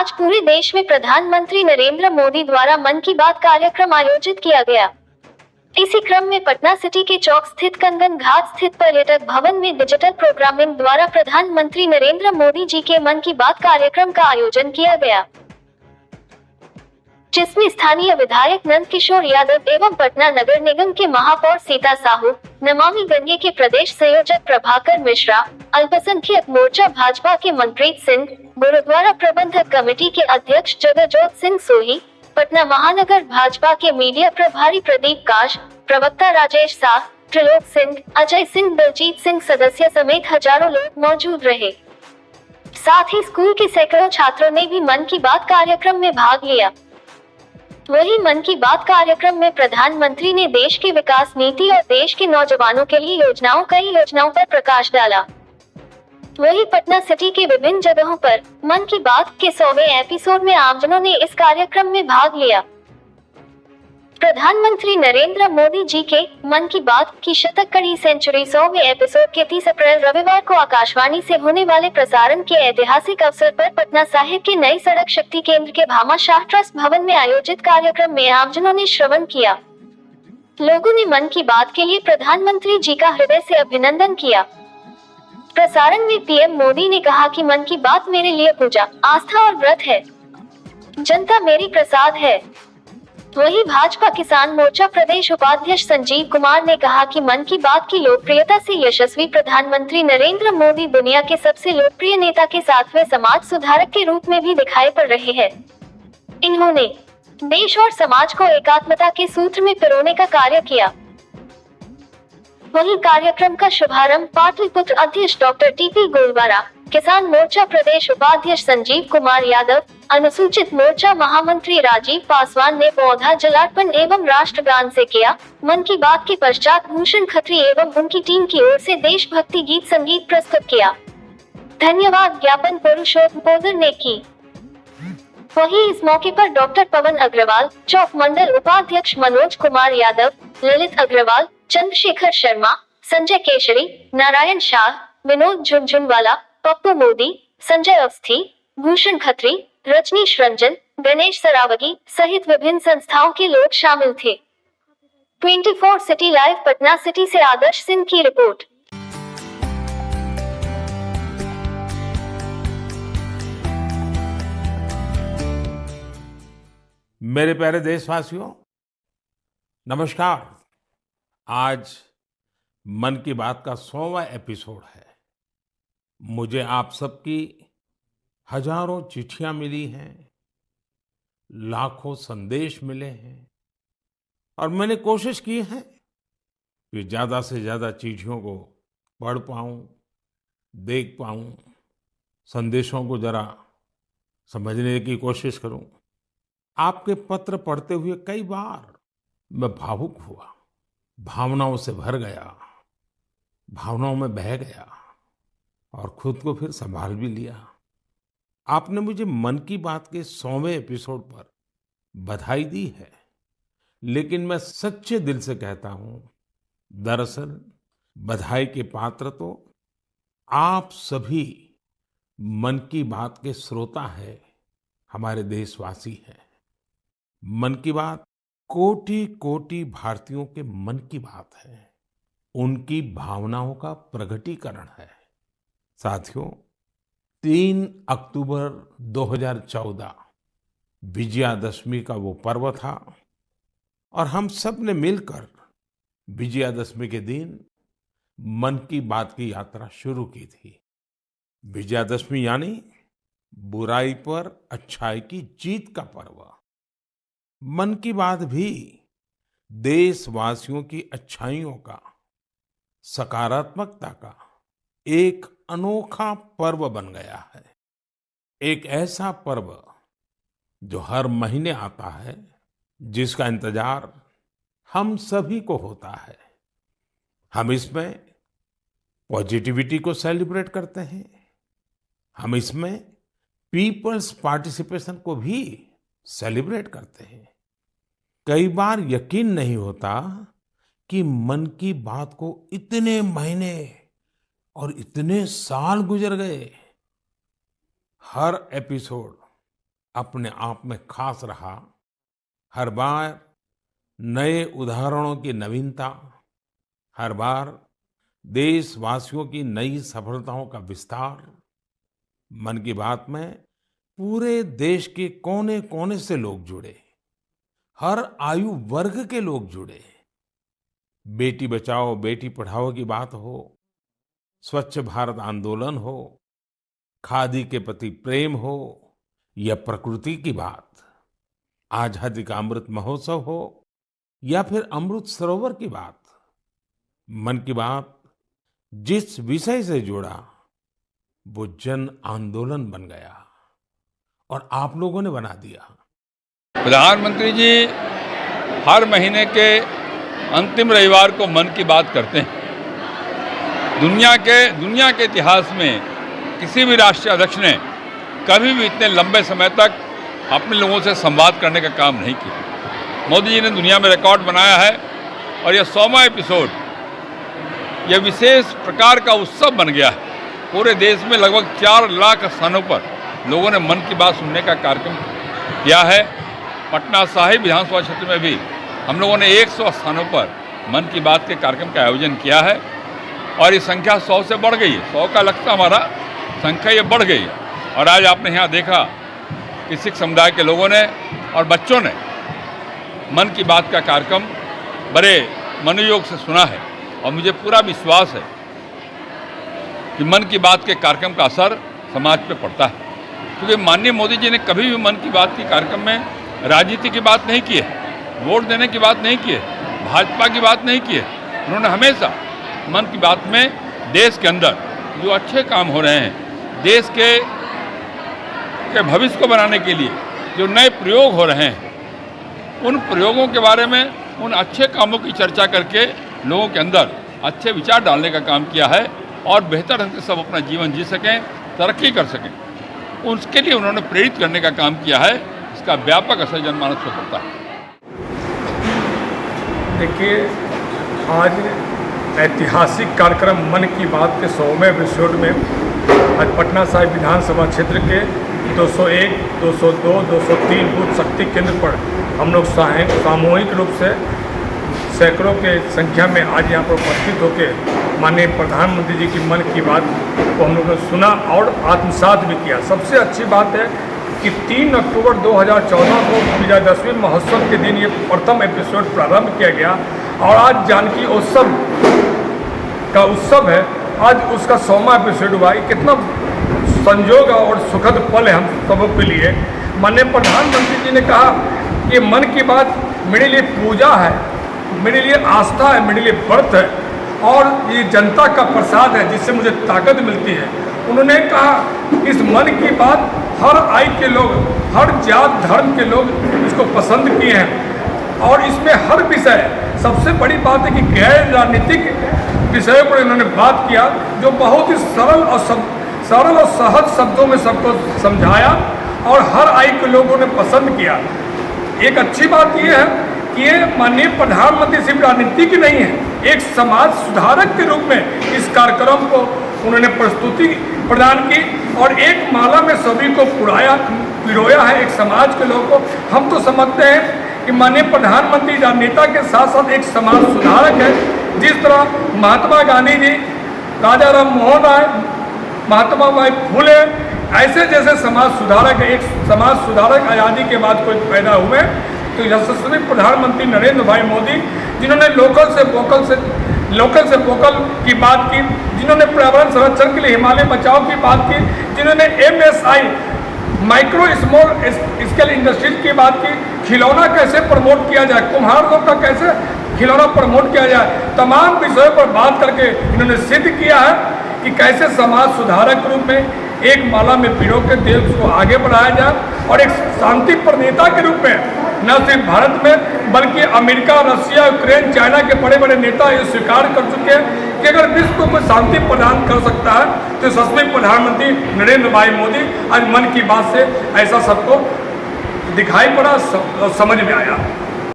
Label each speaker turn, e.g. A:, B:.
A: आज पूरे देश में प्रधानमंत्री नरेंद्र मोदी द्वारा मन की बात कार्यक्रम आयोजित किया गया। इसी क्रम में पटना सिटी के चौक स्थित कंगन घाट स्थित पर्यटक भवन में डिजिटल प्रोग्रामिंग द्वारा प्रधानमंत्री नरेंद्र मोदी जी के मन की बात कार्यक्रम का आयोजन किया गया, जिसमें स्थानीय विधायक नंद किशोर यादव एवं पटना नगर निगम के महापौर सीता साहू, नमामि गंगे के प्रदेश संयोजक प्रभाकर मिश्रा, अल्पसंख्यक मोर्चा भाजपा के मनप्रीत सिंह, गुरुद्वारा प्रबंधक कमेटी के अध्यक्ष जगजोत सिंह सोही, पटना महानगर भाजपा के मीडिया प्रभारी प्रदीप काश, प्रवक्ता राजेश शाह, त्रिलोक सिंह, अजय सिंह, दलजीत सिंह सदस्य समेत हजारों लोग मौजूद रहे। साथ ही स्कूल के सैकड़ों छात्रों ने भी मन की बात कार्यक्रम में भाग लिया। वहीं मन की बात कार्यक्रम में प्रधानमंत्री ने देश की विकास नीति और देश के नौजवानों के लिए कई योजनाओं पर प्रकाश डाला। वहीं पटना सिटी के विभिन्न जगहों पर मन की बात के 100वें एपिसोड में आमजनों ने इस कार्यक्रम में भाग लिया। प्रधानमंत्री नरेंद्र मोदी जी के मन की बात की शतक कड़ी सेंचुरी 100वें एपिसोड के 30 अप्रैल रविवार को आकाशवाणी से होने वाले प्रसारण के ऐतिहासिक अवसर पर पटना साहिब के नई सड़क शक्ति केंद्र के भामाशाह ट्रस्ट भवन में आयोजित कार्यक्रम में आमजनों ने श्रवण किया। लोगों ने मन की बात के लिए प्रधानमंत्री जी का हृदय से अभिनंदन किया। प्रसारण में पीएम मोदी ने कहा कि मन की बात मेरे लिए पूजा, आस्था और व्रत है। जनता मेरी प्रसाद है। वहीं भाजपा किसान मोर्चा प्रदेश उपाध्यक्ष संजीव कुमार ने कहा कि मन की बात की लोकप्रियता से यशस्वी प्रधानमंत्री नरेंद्र मोदी दुनिया के सबसे लोकप्रिय नेता के 7वें समाज सुधारक के रूप में भी दिखाई पड़ रहे हैं। इन्होंने देश और समाज को एकात्मता के सूत्र में पिरोने का कार्य किया। वहीं कार्यक्रम का शुभारंभ पाटलिपुत्र अध्यक्ष डॉक्टर टीपी गोलवारा, किसान मोर्चा प्रदेश उपाध्यक्ष संजीव कुमार यादव, अनुसूचित मोर्चा महामंत्री राजीव पासवान ने पौधा जलार्पण एवं राष्ट्रगान से किया। मन की बात के पश्चात भूषण खत्री एवं उनकी टीम की ओर से देशभक्ति गीत संगीत प्रस्तुत किया। धन्यवाद ज्ञापन पुरुषोत्तम पोदर ने की। वहीं इस मौके पर डॉक्टर पवन अग्रवाल, चौक मंडल उपाध्यक्ष मनोज कुमार यादव, ललित अग्रवाल, चंद्रशेखर शर्मा, संजय केशरी, नारायण शाह, विनोद झुनझुनवाला, पप्पू मोदी, संजय अवस्थी, भूषण खत्री, रजनीश रंजन, गणेश सरावगी सहित विभिन्न संस्थाओं के लोग शामिल थे। 24 सिटी लाइव पटना सिटी से आदर्श सिंह की रिपोर्ट।
B: मेरे प्यारे देशवासियों, नमस्कार। आज मन की बात का 100वां एपिसोड है। मुझे आप सबकी हजारों चिट्ठियां मिली हैं, लाखों संदेश मिले हैं और मैंने कोशिश की है कि ज्यादा से ज्यादा चिट्ठियों को पढ़ पाऊं, देख पाऊं, संदेशों को जरा समझने की कोशिश करूं। आपके पत्र पढ़ते हुए कई बार मैं भावुक हुआ, भावनाओं से भर गया, भावनाओं में बह गया और खुद को फिर संभाल भी लिया। आपने मुझे मन की बात के 100वें एपिसोड पर बधाई दी है, लेकिन मैं सच्चे दिल से कहता हूं, दरअसल बधाई के पात्र तो आप सभी मन की बात के श्रोता हैं, हमारे देशवासी हैं। मन की बात कोटि कोटि भारतीयों के मन की बात है, उनकी भावनाओं का प्रकटीकरण है। साथियों, 3 अक्टूबर 2014 विजयादशमी का वो पर्व था और हम सब ने मिलकर विजयादशमी के दिन मन की बात की यात्रा शुरू की थी। विजयादशमी यानी बुराई पर अच्छाई की जीत का पर्व। मन की बात भी देशवासियों की अच्छाइयों का, सकारात्मकता का एक अनोखा पर्व बन गया है। एक ऐसा पर्व जो हर महीने आता है, जिसका इंतजार हम सभी को होता है। हम इसमें पॉजिटिविटी को सेलिब्रेट करते हैं, हम इसमें पीपल्स पार्टिसिपेशन को भी सेलिब्रेट करते हैं। कई बार यकीन नहीं होता कि मन की बात को इतने महीने और इतने साल गुजर गए। हर एपिसोड अपने आप में खास रहा। हर बार नए उदाहरणों की नवीनता, हर बार देशवासियों की नई सफलताओं का विस्तार। मन की बात में पूरे देश के कोने-कोने से लोग जुड़े, हर आयु वर्ग के लोग जुड़े। बेटी बचाओ, बेटी पढ़ाओ की बात हो, स्वच्छ भारत आंदोलन हो, खादी के प्रति प्रेम हो या प्रकृति की बात, आजादी का अमृत महोत्सव हो या फिर अमृत सरोवर की बात। मन की बात जिस विषय से जुड़ा वो जन आंदोलन बन गया और आप लोगों ने बना दिया।
C: प्रधानमंत्री जी हर महीने के अंतिम रविवार को मन की बात करते हैं। दुनिया के इतिहास में किसी भी राष्ट्रीय अध्यक्ष ने कभी भी इतने लंबे समय तक अपने लोगों से संवाद करने का काम नहीं किया। मोदी जी ने दुनिया में रिकॉर्ड बनाया है और यह 100वां एपिसोड, यह विशेष प्रकार का उत्सव बन गया है। पूरे देश में लगभग 4 लाख स्थानों पर लोगों ने मन की बात सुनने का कार्यक्रम किया है। पटना साहिब विधानसभा क्षेत्र में भी हम लोगों ने 100 स्थानों पर मन की बात के कार्यक्रम का आयोजन किया है और ये संख्या 100 से बढ़ गई है। 100 का लक्ष्य हमारा, संख्या ये बढ़ गई है। और आज आपने यहाँ देखा कि सिख समुदाय के लोगों ने और बच्चों ने मन की बात का कार्यक्रम बड़े मनोयोग से सुना है और मुझे पूरा विश्वास है कि मन की बात के कार्यक्रम का असर समाज पे पड़ता है। क्योंकि माननीय मोदी जी ने कभी भी मन की बात के कार्यक्रम में राजनीति की बात नहीं की है, वोट देने की बात नहीं की है, भाजपा की बात नहीं की है। उन्होंने हमेशा मन की बात में देश के अंदर जो अच्छे काम हो रहे हैं, देश के भविष्य को बनाने के लिए जो नए प्रयोग हो रहे हैं, उन प्रयोगों के बारे में, उन अच्छे कामों की चर्चा करके लोगों के अंदर अच्छे विचार डालने का काम किया है और बेहतर ढंग से सब अपना जीवन जी सकें, तरक्की कर सकें। उसके लिए उन्होंने प्रेरित करने का काम किया है। इसका व्यापक असर जनमानस पर पड़ता है।
D: देखिए, आज ऐतिहासिक कार्यक्रम मन की बात के 100वें एपिसोड में आज पटना साहिब विधानसभा क्षेत्र के 201, 202, 203 बूथ शक्ति केंद्र पर हम लोग सामूहिक रूप से सैकड़ों के संख्या में आज यहाँ पर उपस्थित होकर माननीय प्रधानमंत्री जी की मन की बात को हम लोगों ने सुना और आत्मसात भी किया। सबसे अच्छी बात है कि 3 अक्टूबर 2014 को विजयदशमी महोत्सव के दिन ये प्रथम एपिसोड प्रारंभ किया गया और आज जानकी उत्सव का उत्सव है। आज उसका 100वां एपिसोड हुआ। ये कितना संयोग और सुखद पल है हम सबों के लिए। माननीय प्रधानमंत्री जी ने कहा कि मन की बात मेरे लिए पूजा है, मेरे लिए आस्था है, मेरे लिए व्रत है और ये जनता का प्रसाद है जिससे मुझे ताकत मिलती है। उन्होंने कहा इस मन की बात हर आयु के लोग, हर जात धर्म के लोग इसको पसंद किए हैं और इसमें हर विषय, सबसे बड़ी बात है कि गैर राजनीतिक विषयों पर इन्होंने बात किया जो बहुत ही सरल और सहज शब्दों में सबको समझाया और हर आयु के लोगों ने पसंद किया। एक अच्छी बात यह है कि ये माननीय प्रधानमंत्री सिर्फ राजनीतिक नहीं है, एक समाज सुधारक के रूप में इस कार्यक्रम को उन्होंने प्रस्तुति प्रदान की और एक माला में सभी को पिरोया है, एक समाज के लोगों को। हम तो समझते हैं कि माननीय प्रधानमंत्री राजनेता के साथ साथ एक समाज सुधारक है। जिस तरह महात्मा गांधी जी, राजा राम मोहन राय, महात्मा बाई फुले ऐसे जैसे समाज सुधारक है, एक समाज सुधारक आज़ादी के बाद कोई पैदा हुए तो यशस्वी प्रधानमंत्री नरेंद्र भाई मोदी, जिन्होंने लोकल से वोकल की बात की, जिन्होंने पर्यावरण संरक्षण के लिए हिमालय बचाओ की बात की, जिन्होंने MSI micro small scale industries की बात की, खिलौना कैसे प्रमोट किया जाए, कुम्हार लोग का कैसे खिलौना प्रमोट किया जाए, तमाम विषयों पर बात करके इन्होंने सिद्ध किया है कि कैसे समाज सुधारक रूप में एक माला में पिरो के देश को आगे बढ़ाया जाए और एक शांति प्रणेता के रूप में न सिर्फ भारत में बल्कि अमेरिका, रशिया, यूक्रेन, चाइना के बड़े बड़े नेता ये स्वीकार कर चुके हैं कि अगर विश्व को शांति प्रदान कर सकता है तो सचमुच प्रधानमंत्री नरेंद्र भाई मोदी आज मन की बात से ऐसा सबको दिखाई पड़ा, समझ में आया।